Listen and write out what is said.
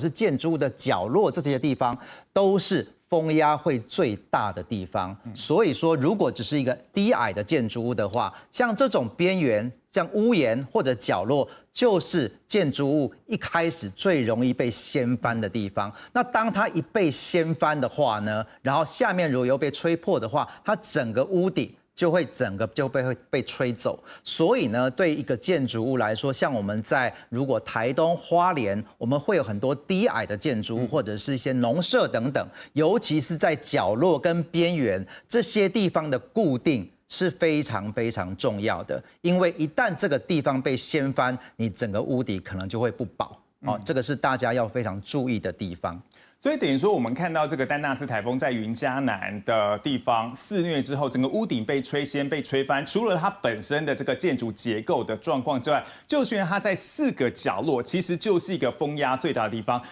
是建筑物的角落这些地方都是风压会最大的地方。所以说，如果只是一个低矮的建筑物的话，像这种边缘，像屋檐或者角落，就是建筑物一开始最容易被掀翻的地方。那当它一被掀翻的话呢，然后下面如果又被吹破的话，它整个屋顶整个就会被吹走，所以呢，对一个建筑物来说，像我们如果台东花莲，我们会有很多低矮的建筑物，或者是一些农舍等等，尤其是在角落跟边缘这些地方的固定是非常非常重要的，因为一旦这个地方被掀翻，你整个屋底可能就会不保。这个是大家要非常注意的地方。所以等于说，我们看到这个丹纳斯台风在云嘉南的地方肆虐之后，整个屋顶被吹掀、被吹翻。除了它本身的这个建筑结构的状况之外，就因为它在4个角落，其实就是一个风压最大的地方。